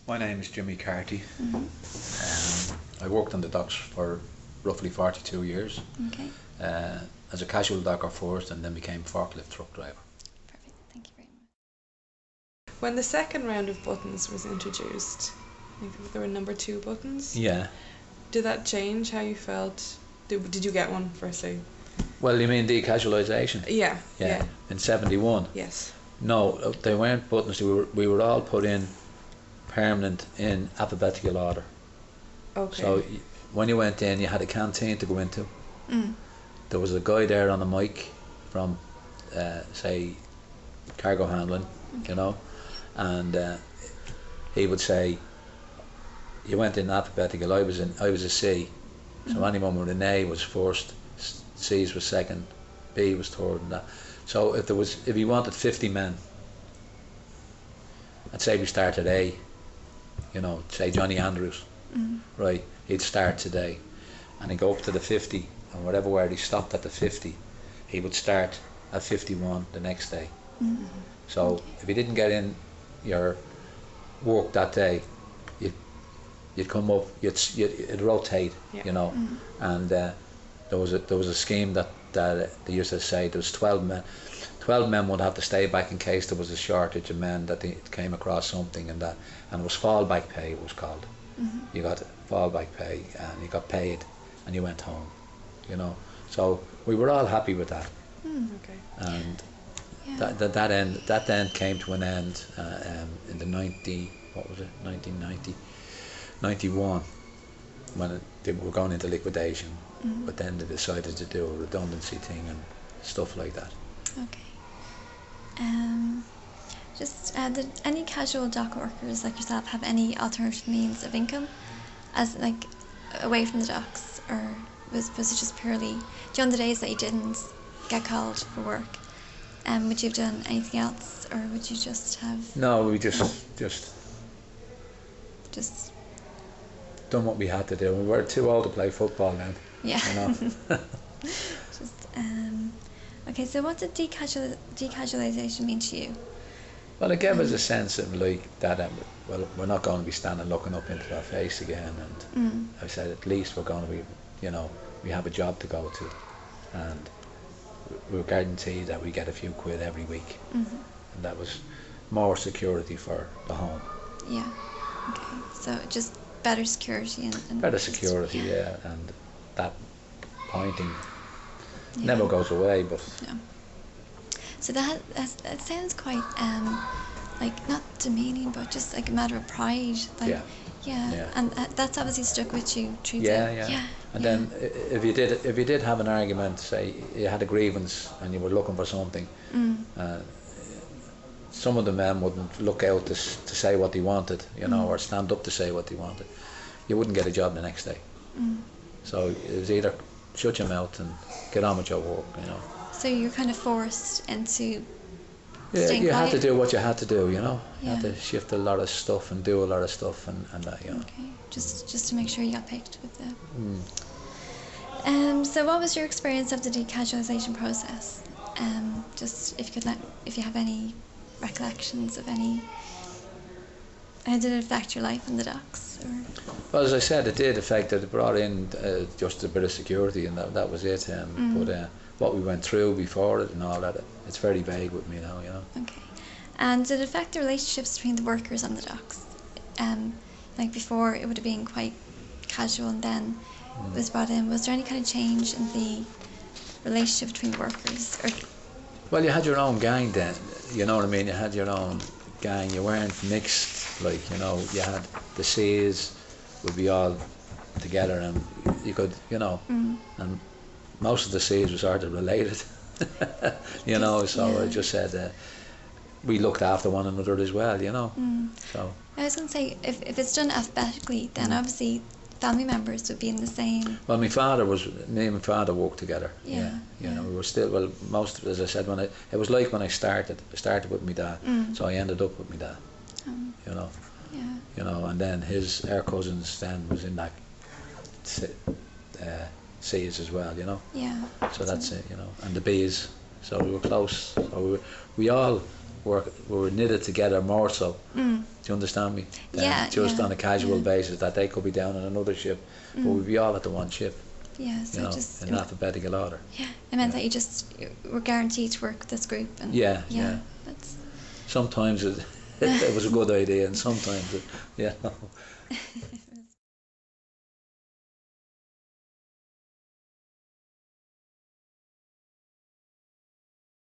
My name is Jimmy Carthy. I worked on the docks for roughly 42 years. Okay. As a casual docker first, and then became forklift truck driver. Perfect. Thank you very much. When the second round of buttons was introduced, I think there were number 2 buttons. Yeah. Did that change how you felt? Did you get one firstly? Well, you mean decasualisation? Yeah. Yeah. In '71. Yes. No, they weren't buttons. We were all put in permanent in alphabetical order. Okay. So when you went in, you had a canteen to go into. There was a guy there on the mic from, say, cargo handling, you know, and he would say, you went in alphabetical. I was a C, so anyone with an A was first, C's was second, B was third, and that. So if you wanted 50 men, I'd say we start at A, you know, say Johnny Andrews, right? He'd start today, and he'd go up to the 50, and whatever where he stopped at the 50, he would start at 51 the next day. So if you didn't get in your work that day, you'd come up, it'd rotate, you know, and there was a scheme that they used to say there was 12 men. 12 men would have to stay back in case there was a shortage of men, that they came across something, and it was fallback pay, it was called. You got fallback pay, and you got paid, and you went home, you know. So we were all happy with that. Okay. And that end came to an end in the 1990, 91, when they were going into liquidation. But then they decided to do a redundancy thing and stuff like that. Okay. Did any casual dock workers like yourself have any alternative means of income, as like away from the docks, or was it just purely during the days that you didn't get called for work? Would you have done anything else, or would you just have? No, we just done what we had to do. We were too old to play football then. Yeah. You know? Okay, so what did decasualisation mean to you? Well, it gave us a sense of like that. Well, we're not going to be standing looking up into our face again, and I said at least we're going to be, you know, we have a job to go to, and we're guaranteed that we get a few quid every week, and that was more security for the home. Yeah. Okay. So just better security and better security, yeah, and that pointing never goes away, but. Yeah. So that sounds quite like not demeaning, but just like a matter of pride. Like, yeah. And that's obviously stuck with you. Yeah. And then if you did have an argument, say you had a grievance and you were looking for something, some of the men wouldn't look out to say what they wanted, you know, or stand up to say what they wanted. You wouldn't get a job the next day. So it was either shut your mouth and get on with your work, you know. So you're kind of forced into staying quiet? Had to do what you had to do, you know. You had to shift a lot of stuff and do a lot of stuff and that, you know. Okay, just to make sure you got picked with the. So what was your experience of the decasualisation process? Just if you have any recollections of any. How did it affect your life in the docks? Or? Well, as I said, it did affect it. It brought in just a bit of security, and that was it. But what we went through before it and all that, it's very vague with me now, you know. Okay. And did it affect the relationships between the workers on the docks? Like before, it would have been quite casual, and then it was brought in. Was there any kind of change in the relationship between the workers? Or? Well, you had your own gang then, you know what I mean? You had your own gang. You weren't mixed, like, you know, you had the C's would be all together, and you could, you know, and most of the C's were sort of related, you know, so I just said we looked after one another as well, you know. So I was going to say, if it's done alphabetically, then obviously family members would be in the same. Well, me and my father worked together. You know, we were still, well, most of it, as I said, it was like when I started with my dad, so I ended up with my dad, you know. You know, and then our cousins then was in that C's as well, you know. So that's it, you know, and the B's, so we were close. So we all we were knitted together more so. Mm. Do you understand me? Than Yeah, just yeah, on a casual yeah. basis that they could be down on another ship, but we'd be all at the one ship, Yeah, so you know, just in alphabetical order. yeah, it meant Yeah. that you were guaranteed to work with this group, and Yeah, yeah. that's Sometimes it was a good idea, and sometimes it, you know.